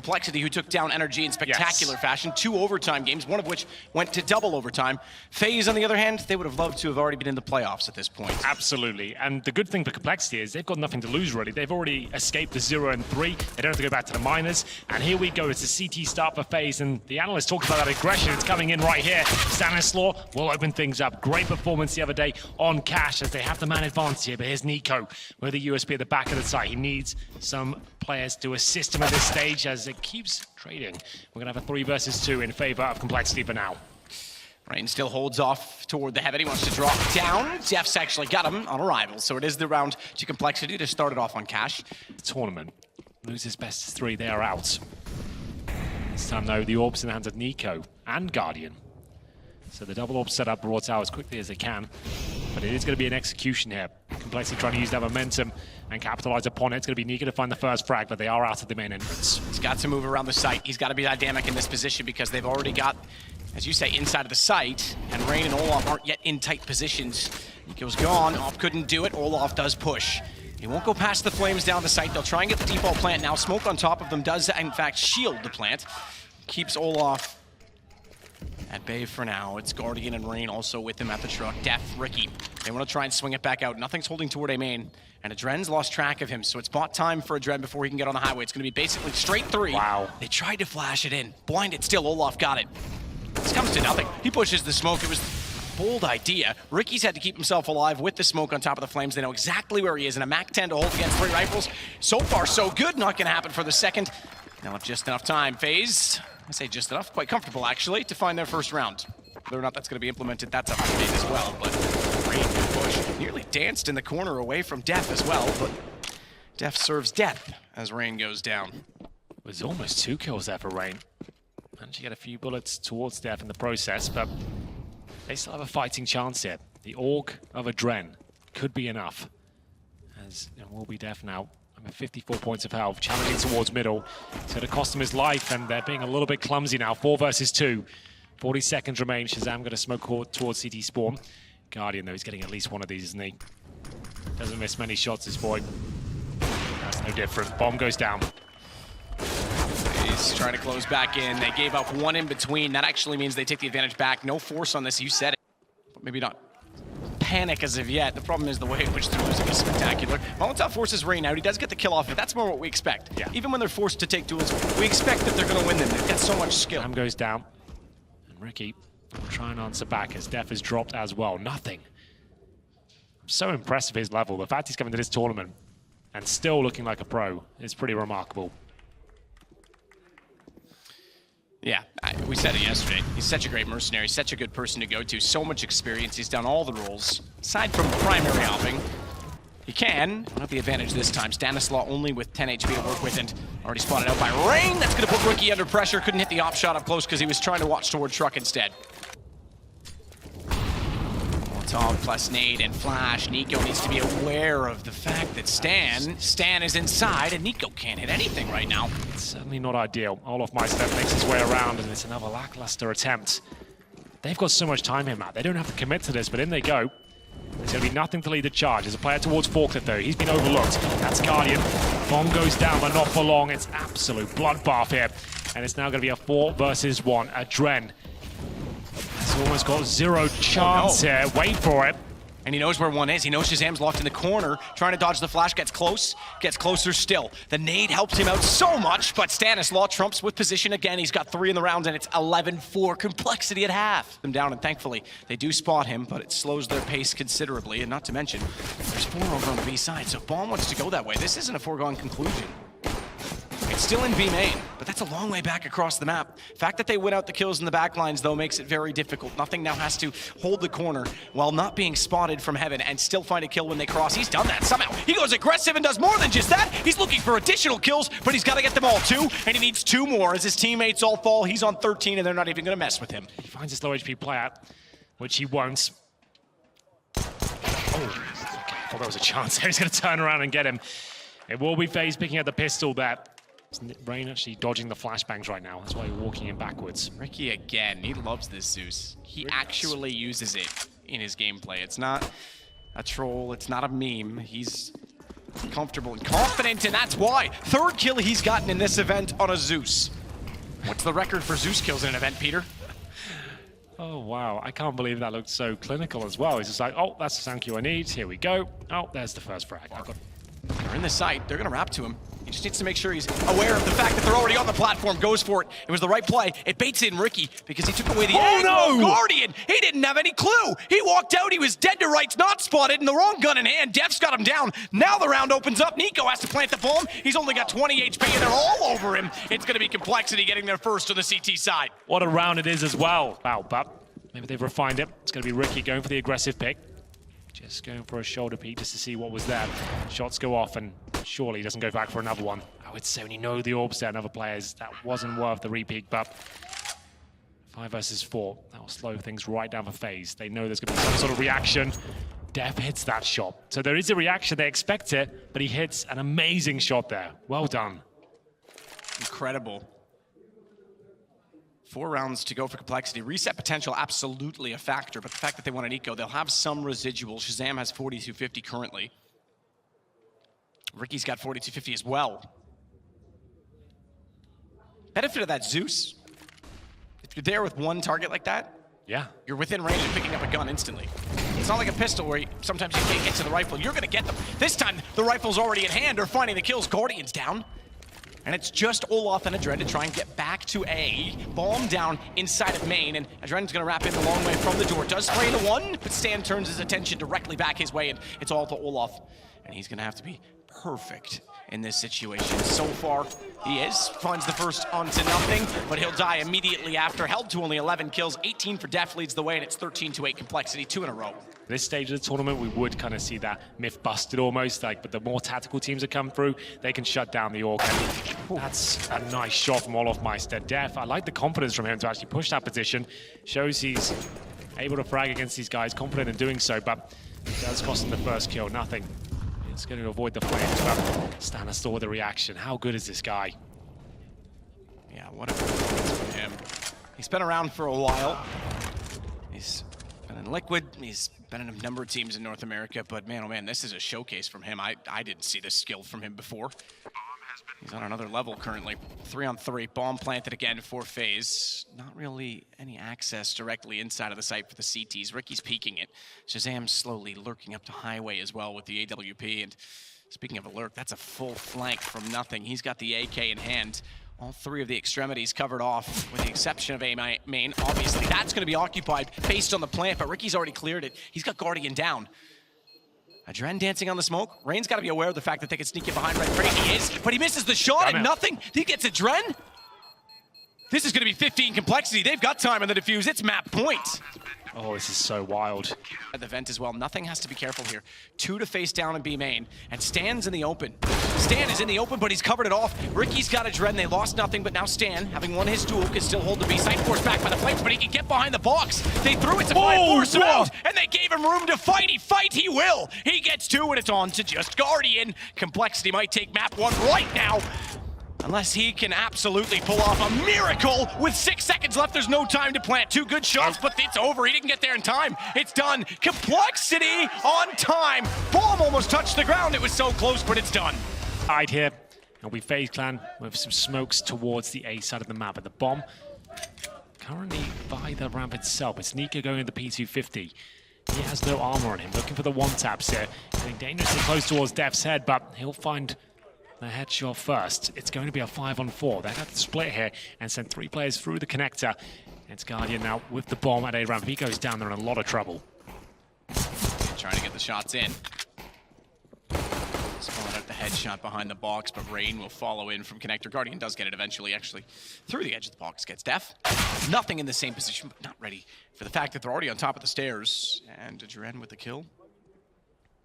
compLexity, who took down Energy in spectacular fashion. 2 overtime games, one of which went to double overtime. FaZe, on the other hand, they would have loved to have already been in the playoffs at this point. Absolutely, and the good thing for compLexity is they've got nothing to lose, really. They've already escaped the 0 and 3. They don't have to go back to the minors. And here we go. It's a CT start for FaZe, and the analyst talked about that aggression. It's coming in right here. Stanislaw will open things up. Great performance the other day on Cash as they have the man advantage here. But here's NIKO with the USB at the back of the site. He needs some players to assist him at this stage as it keeps trading. We're going to have a 3 versus 2 in favor of compLexity for now. Rain still holds off toward the heaven. He wants to drop down. Def's actually got him on arrival, so it is the round to compLexity to start it off on Cash. The tournament loses best of 3. They are out. This time, though, the orb's in the hands of NIKO and Guardian. So the double orb setup brought out as quickly as they can. But it is going to be an execution here. compLexity trying to use that momentum and capitalize upon it. It's going to be NIKO to find the first frag, but they are out of the main entrance. He's got to move around the site. He's got to be dynamic in this position because they've already got, as you say, inside of the site. And Rain and Olof aren't yet in tight positions. NIKO's gone. Off couldn't do it. Olof does push. He won't go past the flames down the site. They'll try and get the default plant now. Smoke on top of them does, in fact, shield the plant. Keeps Olof at bay for now. It's Guardian and Rain also with him at the truck. Def, Ricky. They want to try and swing it back out. Nothing's holding toward A main. And Adren's lost track of him, so it's bought time for Adren before he can get on the highway. It's going to be basically straight 3. Wow. They tried to flash it in. Blinded still. Olof got it. This comes to nothing. He pushes the smoke. It was a bold idea. Ricky's had to keep himself alive with the smoke on top of the flames. They know exactly where he is, and a MAC-10 to hold against 3 rifles. So far, so good. Not going to happen for the second. They'll have just enough time. FaZe, I say just enough, quite comfortable actually, to find their first round. Whether or not that's going to be implemented, that's up to FaZe as well. But Rain can push. Nearly danced in the corner away from Def as well, but Def serves death as Rain goes down. It was almost 2 kills there for Rain. Managed to get a few bullets towards Def in the process, but they still have a fighting chance here. The Org of Adren could be enough, as it will be Def now. 54 points of health, challenging towards middle. It's going to cost him his life, and they're being a little bit clumsy now. 4 versus 2. 40 seconds remain. Shazam going to smoke towards CT spawn. Guardian, though, he's getting at least one of these, isn't he? Doesn't miss many shots, this boy. That's no different. Bomb goes down. He's trying to close back in. They gave up 1 in between. That actually means they take the advantage back. No force on this, you said it. But maybe not panic as of yet. The problem is the way in which they're losing is spectacular. Molotov forces Rain out. He does get the kill off, but that's more what we expect. Yeah. Even when they're forced to take duels, we expect that they're going to win them. They've got so much skill. Sam goes down. And Ricky will try and answer back as Def is dropped as well. Nothing. I'm so impressed with his level. The fact he's coming to this tournament and still looking like a pro is pretty remarkable. Yeah, we said it yesterday. He's such a great mercenary, such a good person to go to, so much experience. He's done all the roles. Aside from primary hopping, he can. Don't have the advantage this time. Stanislaw only with 10 HP to work with, and already spotted out by Rain. That's going to put Ricky under pressure. Couldn't hit the op shot up close because he was trying to watch toward truck instead. Molotov plus nade and flash. NIKO needs to be aware of the fact that Stan is inside, and NIKO can't hit anything right now. It's certainly not ideal. Olof Meister makes his way around, and it's another lackluster attempt. They've got so much time here, Matt. They don't have to commit to this, but in they go. There's going to be nothing to lead the charge. There's a player towards Forklift, though. He's been overlooked. That's Guardian. Bomb goes down, but not for long. It's absolute bloodbath here. And it's now going to be a 4 versus 1. Adren has almost got 0 chance here. Wait for it. And he knows where 1 is. He knows Shazam's locked in the corner, trying to dodge the flash, gets close, gets closer still. The nade helps him out so much, but Stanislaw trumps with position again. He's got 3 in the round, and it's 11-4. compLexity at half. Them down, and thankfully, they do spot him, but it slows their pace considerably, and not to mention, there's 4 over on the B side, so if Bomb wants to go that way, this isn't a foregone conclusion. It's still in B main, but that's a long way back across the map. The fact that they win out the kills in the backlines, though, makes it very difficult. Nothing now has to hold the corner while not being spotted from heaven and still find a kill when they cross. He's done that somehow. He goes aggressive and does more than just that. He's looking for additional kills, but he's got to get them all too, and he needs 2 more as his teammates all fall. He's on 13, and they're not even going to mess with him. He finds his low HP player, which he won't. Oh, okay. I thought there was a chance there. He's going to turn around and get him. It will be FaZe picking up the pistol there. Rain actually dodging the flashbangs right now. That's why you're walking in backwards. Ricky again. He loves this Zeus. He actually uses it in his gameplay. It's not a troll. It's not a meme. He's comfortable and confident, and that's why. Third kill he's gotten in this event on a Zeus. What's the record for Zeus kills in an event, Peter? Oh, wow. I can't believe that looked so clinical as well. He's just like, oh, that's the thank you I need. Here we go. Oh, there's the first frag. They're in the site. They're going to wrap to him. He just needs to make sure he's aware of the fact that they're already on the platform. Goes for it. It was the right play. It baits in Ricky because he took away the no! Guardian. He didn't have any clue. He walked out. He was dead to rights, not spotted, and the wrong gun in hand. Def's got him down. Now the round opens up. NIKO has to plant the bomb. He's only got 20 HP, and they're all over him. It's going to be compLexity getting there first on the CT side. What a round it is as well. Wow, but maybe they've refined it. It's going to be Ricky going for the aggressive pick. Just going for a shoulder peek just to see what was there. Shots go off, and surely he doesn't go back for another one. I would say when you know the orbs there and other players, that wasn't worth the repeat, but 5 versus 4, that will slow things right down for FaZe. They know there's going to be some sort of reaction. Def hits that shot. So there is a reaction, they expect it, but he hits an amazing shot there. Well done. Incredible. 4 rounds to go for compLexity. Reset potential, absolutely a factor, but the fact that they want an NIKO, they'll have some residual. Shazam has 4250 currently. Ricky's got 4250 as well. Benefit of that Zeus, if you're there with one target like that, yeah, you're within range of picking up a gun instantly. It's not like a pistol where sometimes you can't get to the rifle. You're gonna get them. This time, the rifle's already in hand. They're finding the kills. Guardian's down. And it's just Olaf and Adren to try and get back to A. Bomb down inside of main, and Adren's gonna wrap in the long way from the door. Does spray into one, but Stan turns his attention directly back his way, and it's all to Olaf. And he's gonna have to be perfect in this situation. So far, he is. Finds the first onto nothing, but he'll die immediately after. Held to only 11 kills, 18 for Def leads the way, and it's 13-8 compLexity, 2 in a row. This stage of the tournament, we would kind of see that myth busted almost, but the more tactical teams that come through, they can shut down the Orc. That's a nice shot from Olaf Meister. Def, I like the confidence from him to actually push that position. Shows he's able to frag against these guys, confident in doing so, but it does cost him the first kill, nothing. It's going to avoid the flames, but Stanner saw the reaction. How good is this guy? Yeah, what a performance from him. He's been around for a while. He's been in Liquid. He's been in a number of teams in North America, but man, oh man, this is a showcase from him. I didn't see this skill from him before. He's on another level currently. 3-on-3, bomb planted again for FaZe. Not really any access directly inside of the site for the CTs. Ricky's peeking it. Shazam's slowly lurking up to highway as well with the AWP. And speaking of a lurk, that's a full flank from nothing. He's got the AK in hand. All 3 of the extremities covered off, with the exception of A main. Obviously, that's going to be occupied based on the plant, but Ricky's already cleared it. He's got Guardian down. Adren dancing on the smoke. Rain's got to be aware of the fact that they can sneak in behind Red Crate. He is, but he misses the shot and nothing. He gets Adren. This is going to be 15 compLexity. They've got time in the defuse. It's map point. Oh, this is so wild. At the vent as well. Nothing has to be careful here. 2 to face down and B main, and Stan's in the open. Stan is in the open, but he's covered it off. Ricky's got Adren. They lost nothing, but now Stan, having won his duel, can still hold the B. Sight force back by the flames, but he can get behind the box. They threw it to force him out, and they gave him room to fight. He will. He gets 2, and it's on to just Guardian. compLexity might take map 1 right now. Unless he can absolutely pull off a miracle. With 6 seconds left, there's no time to plant. 2 good shots, but it's over. He didn't get there in time. It's done. compLexity on time. Bomb almost touched the ground. It was so close, but it's done. Hide here. It'll be FaZe Clan with some smokes towards the A side of the map. And the bomb currently by the ramp itself. It's NIKO going in the P250. He has no armor on him. Looking for the one-taps here. Getting dangerously close towards Def's head, but he'll find the headshot first. It's going to be a 5-on-4. They have to split here and send 3 players through the connector. It's Guardian now with the bomb at A ramp. He goes down there in a lot of trouble. Trying to get the shots in. Spawning out the headshot behind the box, but Rain will follow in from connector. Guardian does get it eventually, actually through the edge of the box. Gets Def. Nothing in the same position, but not ready for the fact that they're already on top of the stairs. And Adren with the kill.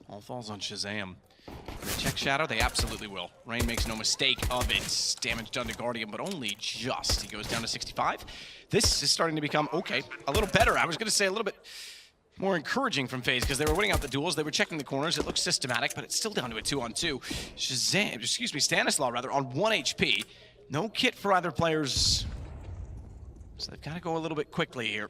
All falls on Shazam. Will they check Shadow? They absolutely will. Rain makes no mistake of it. Damage done to Guardian, but only just. He goes down to 65. This is starting to become, okay, a little better. I was going to say a little bit more encouraging from FaZe because they were winning out the duels. They were checking the corners. It looks systematic, but it's still down to a 2-on-2. Stanislaw, on 1 HP. No kit for either players. So they've got to go a little bit quickly here.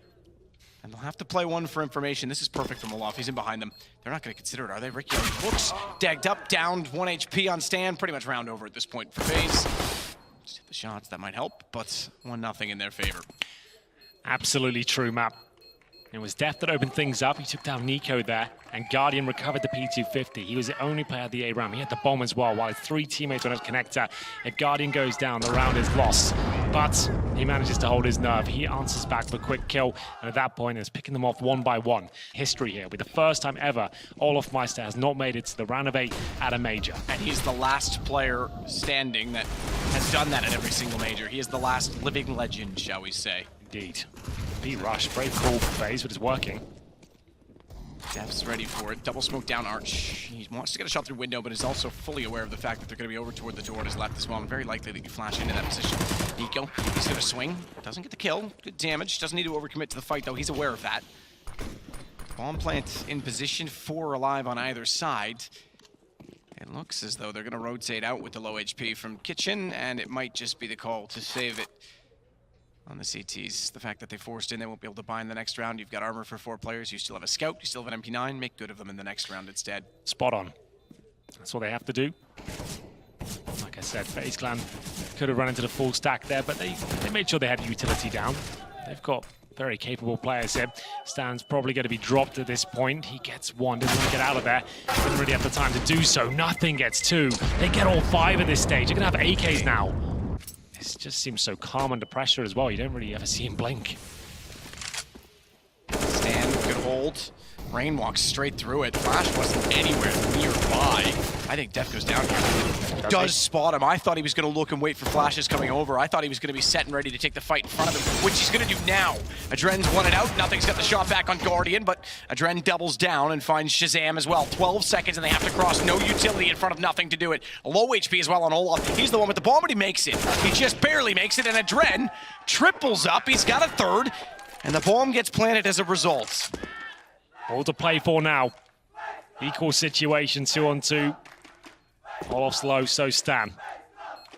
And they'll have to play one for information. This is perfect from Olaf. He's in behind them. They're not going to consider it, are they? Ricky looks dagged up, downed 1 HP on Stan. Pretty much round over at this point for FaZe. Just hit the shots, that might help, but 1-0 in their favor. Absolutely true, Matt. It was Def that opened things up. He took down NIKO there, and Guardian recovered the P250. He was the only player at the A-Ram. He had the bomb as well, while his 3 teammates went at connector. If Guardian goes down, the round is lost. But he manages to hold his nerve. He answers back for a quick kill, and at that point is picking them off one by one. History here, with the first time ever, Olaf Meister has not made it to the round of 8 at a major. And he's the last player standing that has done that at every single major. He is the last living legend, shall we say. Indeed. B-Rush, brave call for FaZe, but it's working. Def's ready for it. Double smoke down Arch. He wants to get a shot through window, but is also fully aware of the fact that they're going to be over toward the door on his left as well, and very likely that you flash into that position. NIKO, he's going to swing. Doesn't get the kill. Good damage. Doesn't need to overcommit to the fight, though. He's aware of that. Bomb plant in position, 4 alive on either side. It looks as though they're going to rotate out with the low HP from Kitchen, and it might just be the call to save it on the CTs. The fact that they forced in, they won't be able to buy in the next round. You've got armor for 4 players. You still have a scout. You still have an MP9. Make good of them in the next round instead. Spot on. That's what they have to do. Like I said, FaZe Clan could have run into the full stack there, but they made sure they had utility down. They've got very capable players here. Stan's probably going to be dropped at this point. He gets 1, doesn't want to get out of there. Doesn't really have the time to do so. Nothing gets 2. They get all 5 at this stage. They're going to have AKs now. This just seems so calm under pressure as well. You don't really ever see him blink. Stan, good hold. Rain walks straight through it. Flash wasn't anywhere nearby. I think Def goes down here. Does spot him. I thought he was going to look and wait for flashes coming over. I thought he was going to be set and ready to take the fight in front of him, which he's going to do now. Adren's won it out. Nothing's got the shot back on Guardian, but Adren doubles down and finds Shazam as well. 12 seconds, and they have to cross. No utility in front of nothing to do it. A low HP as well on Olaf. He's the one with the bomb, but he makes it. He just barely makes it, and Adren triples up. He's got a 3rd, and the bomb gets planted as a result. All to play for now. Equal situation, 2-on-2. Olaf's low, so Stan.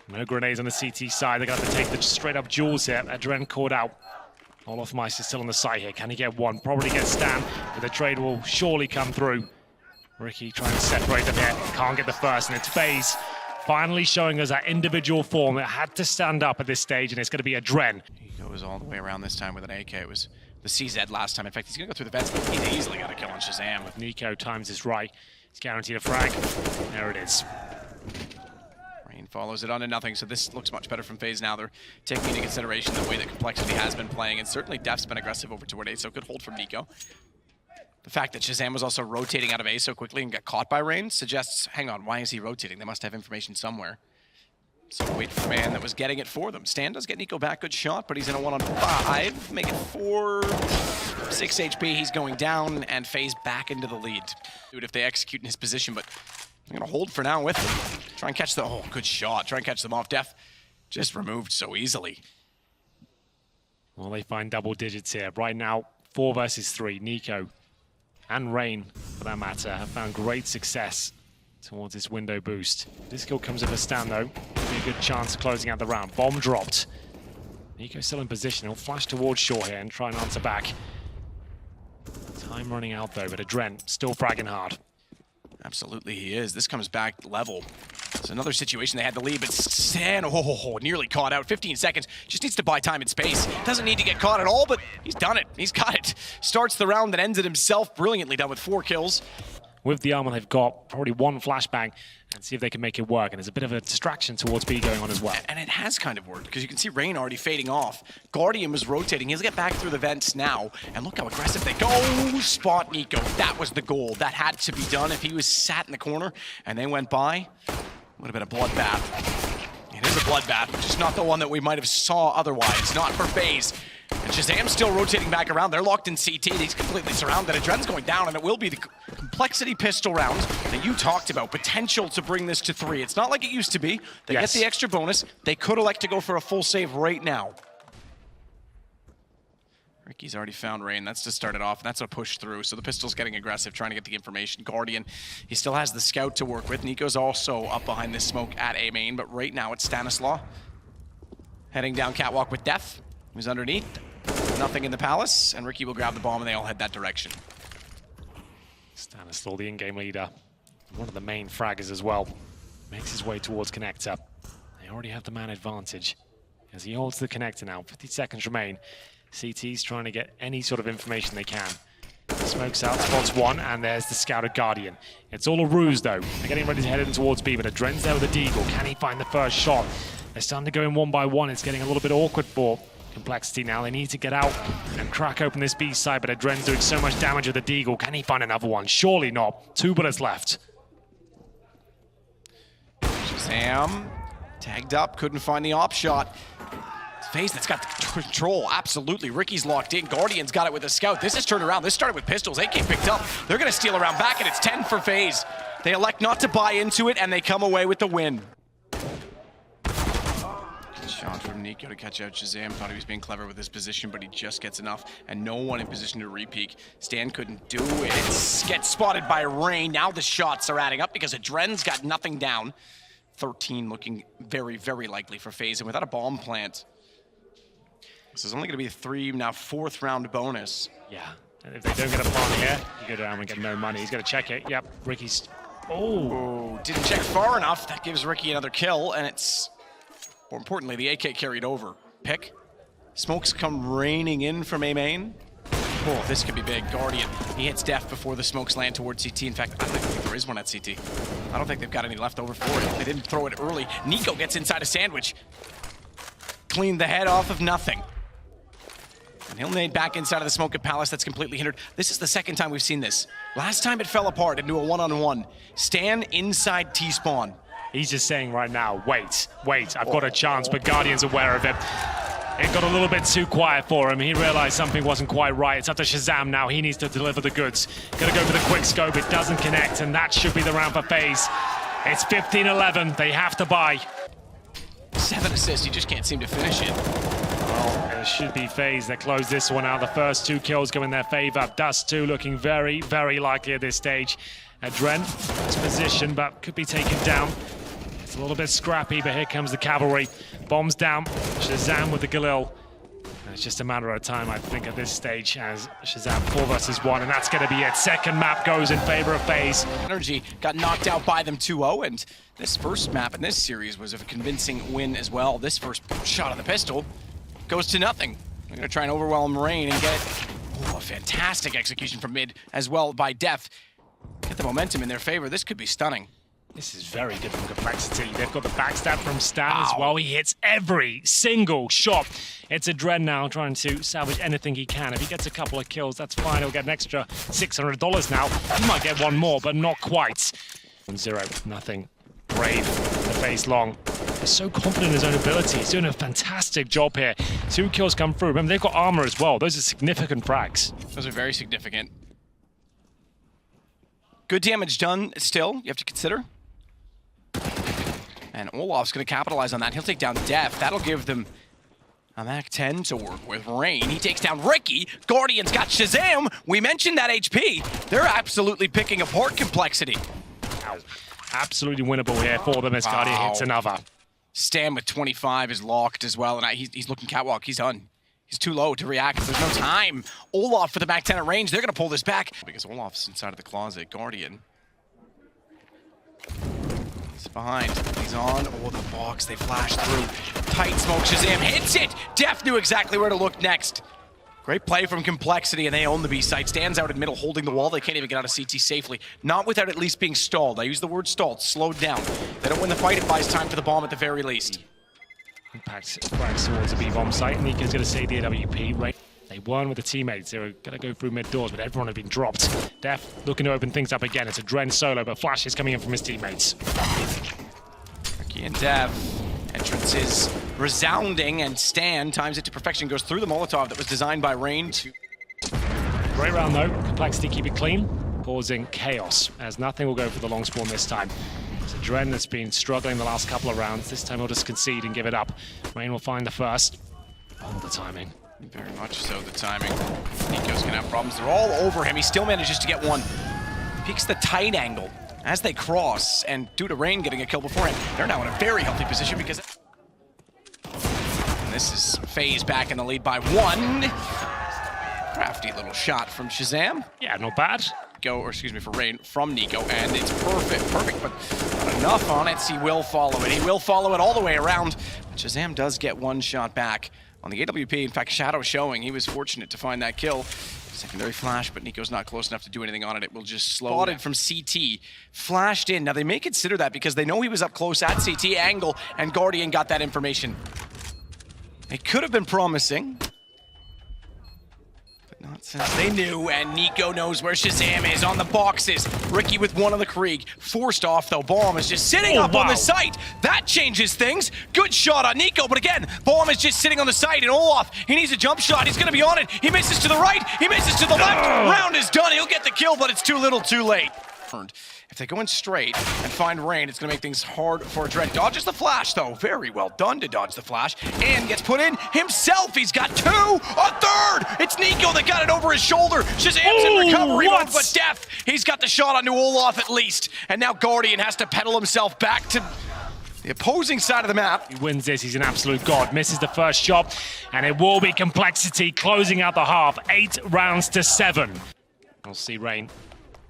No grenades on the CT side. They're going to have to take the straight-up duels here. Adren caught out. Olaf Meister still on the side here. Can he get 1? Probably get Stan, but the trade will surely come through. Ricky trying to separate them here. Can't get the first, and it's FaZe finally showing us that individual form that had to stand up at this stage, and it's going to be Adren. He goes all the way around this time with an AK. It was the CZ last time. In fact, he's going to go through the vents, but he's easily got a kill on Shazam. With NIKO times his right. He's guaranteed a frag. There it is. Rain follows it on to nothing, so this looks much better from FaZe now. They're taking into consideration the way that compLexity has been playing, and certainly Def's been aggressive over toward A, so good hold from NIKO. The fact that Shazam was also rotating out of A so quickly and got caught by Rain suggests, hang on, why is he rotating? They must have information somewhere. So wait for man that was getting it for them. Stan does get NIKO back, good shot, but he's in a 1-on-5. Make it 4, 6 HP, he's going down, and FaZe back into the lead. Dude, if they execute in his position, but I'm gonna hold for now with him. Try and catch the, oh, good shot. Try and catch them off. Def just removed so easily. Well, they find double digits here. Right now, 4 versus 3. NIKO and Rain, for that matter, have found great success towards this window boost. This kill comes with a Stan, though. Be a good chance of closing out the round. Bomb dropped. NIKO still in position. He'll flash towards shore here and try and answer back. Time running out, though, but Adren still fragging hard. Absolutely he is. This comes back level. It's another situation they had the lead, but Stan, nearly caught out. 15 seconds. Just needs to buy time and space. Doesn't need to get caught at all, but he's done it. He's got it. Starts the round that ends it himself. Brilliantly done with 4 kills. With the armor they've got, probably 1 flashbang, and see if they can make it work. And there's a bit of a distraction towards B going on as well. And it has kind of worked, because you can see Rain already fading off. Guardian was rotating. He'll get back through the vents now. And look how aggressive they go. Spot NIKO. That was the goal. That had to be done. If he was sat in the corner and they went by, would have been a bloodbath. It is a bloodbath, just not the one that we might have saw otherwise. Not for FaZe. And Shazam's still rotating back around. They're locked in CT. He's completely surrounded. Adren's going down, and it will be the compLexity pistol round that you talked about. Potential to bring this to 3. It's not like it used to be. They get the extra bonus. They could elect to go for a full save right now. Ricky's already found Rain. That's to start it off. That's a push through. So the pistol's getting aggressive, trying to get the information. Guardian, he still has the scout to work with. NIKO's also up behind this smoke at A main, but right now it's Stanislaw. Heading down catwalk with Def, who's underneath. nothing in the Palace, and Ricky will grab the bomb, and they all head that direction. Stanislaw, the in-game leader, one of the main fraggers as well, makes his way towards connector. They already have the man advantage as he holds the connector now. 50 seconds remain. CT's trying to get any sort of information they can. Smokes out, spots one, and there's the scouted Guardian. It's all a ruse, though. They're getting ready to head in towards B, but Adren's there with a deagle. Can he find the first shot? They're starting to go in one by one. It's getting a little bit awkward for compLexity now. They need to get out and crack open this B side, but Adren's doing so much damage with the deagle. Can he find another one? Surely not. 2 bullets left. Shazam tagged up, couldn't find the op shot. FaZe that's got the control, absolutely. Ricky's locked in. Guardian's got it with a scout. This is turned around. This started with pistols. AK picked up. They're going to steal around back, and it's 10 for FaZe. They elect not to buy into it, and they come away with the win. Good shot from NIKO to catch out Shazam. Thought he was being clever with his position, but he just gets enough, and no one in position to repeak. Stan couldn't do it. Gets spotted by Rain. Now the shots are adding up because Adren's got nothing down. 13 looking very, very likely for FaZe, and without a bomb plant, this is only going to be a 4th round bonus. Yeah, and if they don't get a plant here, you go down and get no money. He's going to check it. Yep, Ricky's... Oh, didn't check far enough. That gives Ricky another kill, and it's, more importantly, the AK carried over. Pick. Smokes come raining in from A main. Oh, this could be big. Guardian, he hits Def before the smokes land towards CT. In fact, I don't think there is one at CT. I don't think they've got any left over for it. They didn't throw it early. NIKO gets inside a sandwich. Cleaned the head off of nothing. And he'll nade back inside of the smoke at Palace. That's completely hindered. This is the second time we've seen this. Last time it fell apart into a one-on-one. Stan inside T-spawn. He's just saying right now, wait, I've got a chance, but Guardian's aware of it. It got a little bit too quiet for him. He realized something wasn't quite right. It's up to Shazam now. He needs to deliver the goods. Gonna go for the quick scope. It doesn't connect, and that should be the round for FaZe. It's 15-11. They have to buy. 7 assists. You just can't seem to finish it. Well, it should be FaZe that close this one out. The first 2 kills go in their favor. Dust 2 looking very, very likely at this stage. Adren, his position, but could be taken down. It's a little bit scrappy, but here comes the cavalry. Bombs down. Shazam with the Galil. And it's just a matter of time, I think, at this stage, as Shazam 4 versus 1, and that's going to be it. Second map goes in favor of FaZe. Energy got knocked out by them 2-0, and this first map in this series was a convincing win as well. This first shot of the pistol goes to nothing. They're going to try and overwhelm Rain and get a fantastic execution from mid as well by Def. Get the momentum in their favor. This could be stunning. This is very good from compLexity. They've got the backstab from Stan as well. He hits every single shot. It's Adren now trying to salvage anything he can. If he gets a couple of kills, that's fine. He'll get an extra $600 now. He might get one more, but not quite. 1-0, nothing. Brave, the FaZe long. He's so confident in his own ability. He's doing a fantastic job here. 2 kills come through. Remember, they've got armor as well. Those are significant frags. Those are very significant. Good damage done still, you have to consider. And Olaf's going to capitalize on that. He'll take down Def. That'll give them a MAC-10 to work with. Rain, he takes down Ricky. Guardian's got Shazam. We mentioned that HP. They're absolutely picking apart compLexity. Wow. Absolutely winnable here for them as Guardian hits another. Stan with 25 is locked as well, and he's looking catwalk. He's done. He's too low to react. There's no time. Olaf for the MAC-10 at range. They're going to pull this back because Olaf's inside of the closet. Guardian. He's behind. He's on. Oh, the box. They flash through. Tight smoke. Shazam hits it. Def knew exactly where to look next. Great play from compLexity, and they own the B site. Stands out in middle, holding the wall. They can't even get out of CT safely. Not without at least being stalled. I use the word stalled. Slowed down. They don't win the fight. It buys time for the bomb at the very least. Impact frags towards the B-bomb site. NIKO's going to say the AWP. Right. They weren't with the teammates. They were going to go through mid doors, but everyone had been dropped. Def looking to open things up again. It's a Dren solo, but Flash is coming in from his teammates. Ricky and Def. Entrance is resounding, and Stan times it to perfection. Goes through the Molotov that was designed by Rain. Great round though. compLexity keep it clean, causing chaos, as nothing will go for the long spawn this time. It's a Dren that's been struggling the last couple of rounds. This time he'll just concede and give it up. Rain will find the first. Oh, the timing. Very much so, the timing. NIKO's gonna have problems. They're all over him. He still manages to get one. Peeks the tight angle as they cross, and due to Rain getting a kill beforehand, they're now in a very healthy position because... And this is FaZe back in the lead by 1. nifty little shot from Shazam. Yeah, not bad. For Rain from NIKO, and it's perfect, but not enough on it. He will follow it. He will follow it all the way around. But Shazam does get one shot back on the AWP. In fact, Shadow showing he was fortunate to find that kill. Secondary flash, but NIKO's not close enough to do anything on it. It will just slow. Spotted from CT, flashed in. Now they may consider that because they know he was up close at CT angle, and Guardian got that information. It could have been promising. Not since they knew, and NIKO knows where Shazam is on the boxes. Ricky with one on the Krieg. Forced off, though. Bomb is just sitting up on the site. That changes things. Good shot on NIKO, but again, Bomb is just sitting on the site, and Olaf, he needs a jump shot. He's going to be on it. He misses to the right. He misses to the left. Round is done. He'll get the kill, but it's too little too late. If they go in straight and find Rain, it's going to make things hard for Dren. Dodges the flash, though. Very well done to dodge the flash. And gets put in himself. He's got two. A third. It's NIKO that got it over his shoulder. Shazam's in recovery mode, but Def, he's got the shot onto Olaf at least. And now Guardian has to pedal himself back to the opposing side of the map. He wins this. He's an absolute god. Misses the first shot. And it will be compLexity closing out the half. 8 rounds to 7. We'll see Rain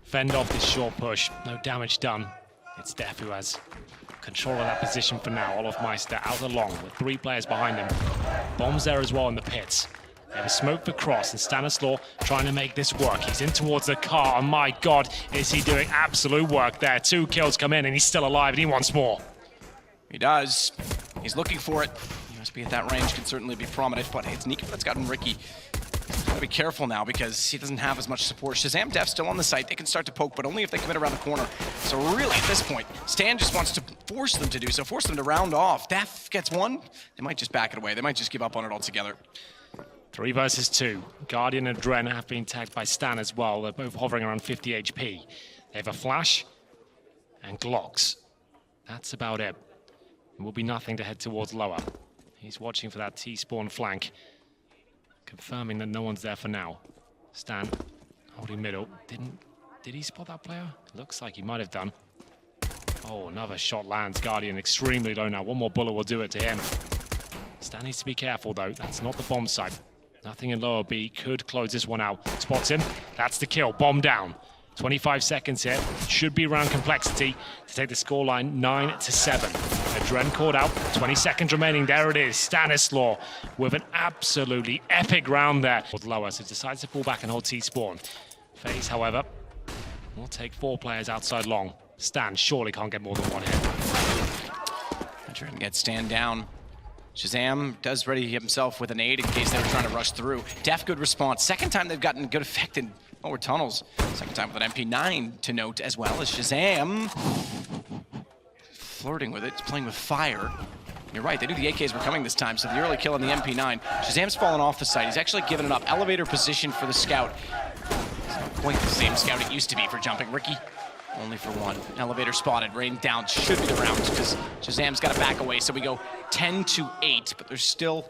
fend off this short push. No damage done. It's Def who has control of that position for now. Olofmeister out along with 3 players behind him. Bombs there as well in the pits. They have a smoke for Cross, and Stanislaw trying to make this work. He's in towards the car, and my God, is he doing absolute work there. 2 kills come in, and he's still alive, and he wants more. He does. He's looking for it. He must be at that range, can certainly be prominent, but it's NIKO that's gotten Ricky. Gotta be careful now because he doesn't have as much support. Shazam Def still on the site. They can start to poke, but only if they commit around the corner. So really, at this point, Stan just wants to force them to do so, force them to round off. Def gets one. They might just back it away. They might just give up on it altogether. 3 versus 2. Guardian and Dren have been tagged by Stan as well. They're both hovering around 50 HP. They have a flash and Glocks. That's about it. It will be nothing to head towards lower. He's watching for that T-spawn flank. Confirming that no one's there for now. Stan holding middle. Did he spot that player? Looks like he might have done. Oh, another shot lands. Guardian extremely low now. One more bullet will do it to him. Stan needs to be careful though. That's not the bomb site. Nothing in lower B could close this one out. Spots him. That's the kill. Bomb down. 25 seconds here. Should be around compLexity to take the scoreline 9-7. A Dren caught out. 20 seconds remaining. There it is. Stanislaw with an absolutely epic round there. Lower, so decides to pull back and hold T-spawn. FaZe, however, will take 4 players outside long. Stan surely can't get more than 1 hit. Dren gets Stan down. Shazam does ready himself with a nade in case they were trying to rush through. Def, good response. Second time they've gotten good effect in lower tunnels. Second time with an MP9 to note as well as Shazam. Flirting with it, playing with fire. You're right, they knew the AKs were coming this time, so the early kill on the MP9. Shazam's fallen off the site. He's actually given it up. Elevator position for the scout. It's not quite the same scout it used to be for jumping. Ricky, only for 1. Elevator spotted. Rain down. Should be the round because Shazam's got to back away. So we go 10-8, but there's still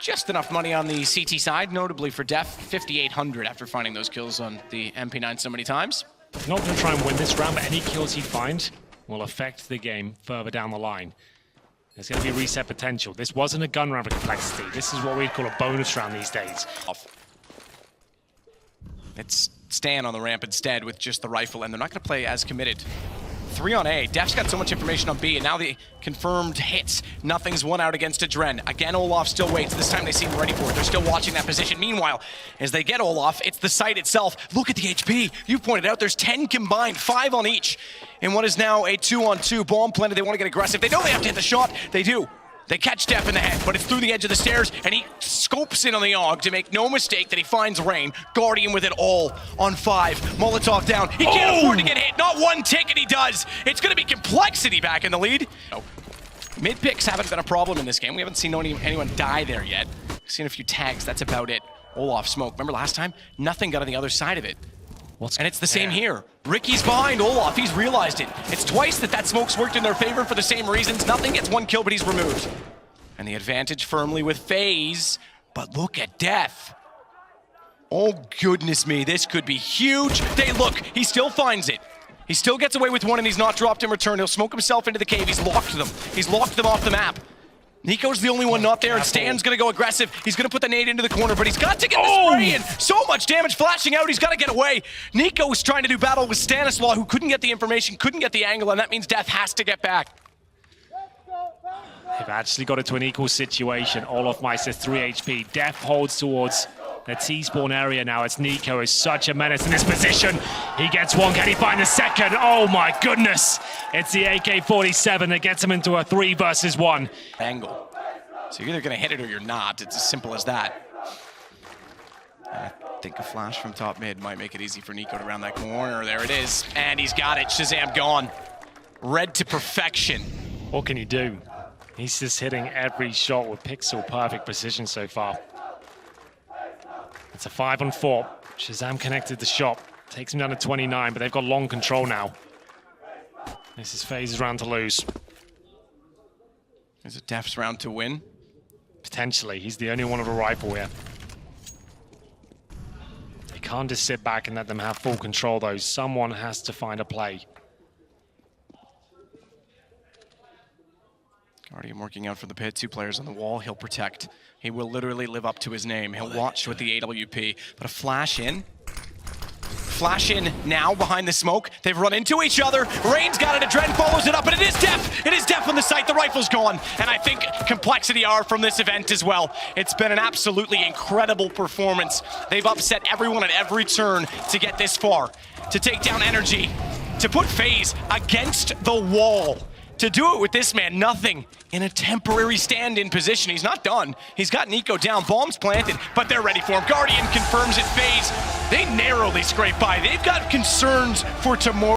just enough money on the CT side, notably for Def, 5,800 after finding those kills on the MP9 so many times. Not going to try and win this round, but any kills he finds will affect the game further down the line. There's going to be reset potential. This wasn't a gun round for compLexity. This is what we'd call a bonus round these days. It's Stan on the ramp instead with just the rifle, and they're not going to play as committed. 3 on A. Def's got so much information on B, and now the confirmed hits. Nothing's won out against a Dren. Again, Olaf still waits. This time they seem ready for it. They're still watching that position. Meanwhile, as they get Olaf, it's the site itself. Look at the HP. You pointed out there's 10 combined, 5 on each. In what is now a 2-on-2. Bomb planted. They want to get aggressive. They know they have to hit the shot. They do. They catch Def in the head, but it's through the edge of the stairs, and he scopes in on the AUG to make no mistake that he finds Rain. Guardian with it all on 5. Molotov down. He can't afford to get hit. Not one ticket he does. It's going to be compLexity back in the lead. Mid picks haven't been a problem in this game. We haven't seen anyone die there yet. We've seen a few tags. That's about it. Olaf smoke. Remember last time? Nothing got on the other side of it. And it's the same here. Ricky's behind Olaf. He's realized it. It's twice that smoke's worked in their favor for the same reasons. Nothing gets 1 kill, but he's removed. And the advantage firmly with FaZe. But look at Def. Oh, goodness me. This could be huge. Look, he still finds it. He still gets away with 1, and he's not dropped in return. He'll smoke himself into the cave. He's locked them. He's locked them off the map. NIKO's the only one not there, and Stan's gonna go aggressive. He's gonna put the nade into the corner, but he's got to get the spray in. So much damage flashing out, he's gotta get away. NIKO was trying to do battle with Stanislaw, who couldn't get the information, couldn't get the angle, and that means Death has to get back. They've actually got it to an equal situation. Olofmeister 3 HP. Death holds towards the T-spawn area now. It's NIKO is such a menace in this position. He gets one. Can he find the second? Oh my goodness. It's the AK-47 that gets him into a 3 versus 1. Angle. So you're either gonna hit it or you're not. It's as simple as that. I think a flash from top mid might make it easy for NIKO to round that corner. There it is. And he's got it. Shazam gone. Red to perfection. What can you do? He's just hitting every shot with pixel perfect precision so far. It's a 5-on-4. Shazam connected the shot. Takes him down to 29, but they've got long control now. This is FaZe's round to lose. Is it Def's round to win? Potentially. He's the only one with a rifle here. They can't just sit back and let them have full control, though. Someone has to find a play. Guardian working out for the pit. 2 players on the wall. He'll protect. He will literally live up to his name. He'll watch with the AWP. But a flash in. Flash in now behind the smoke. They've run into each other. Rain's got it. Adren follows it up, and it is Def. It is Def on the site. The rifle's gone. And I think compLexity are from this event as well. It's been an absolutely incredible performance. They've upset everyone at every turn to get this far. To take down Energy. To put FaZe against the wall. To do it with this man, nothing in a temporary stand-in position. He's not done. He's got NIKO down, bombs planted, but they're ready for him. Guardian confirms it. FaZe, they narrowly scrape by. They've got concerns for tomorrow.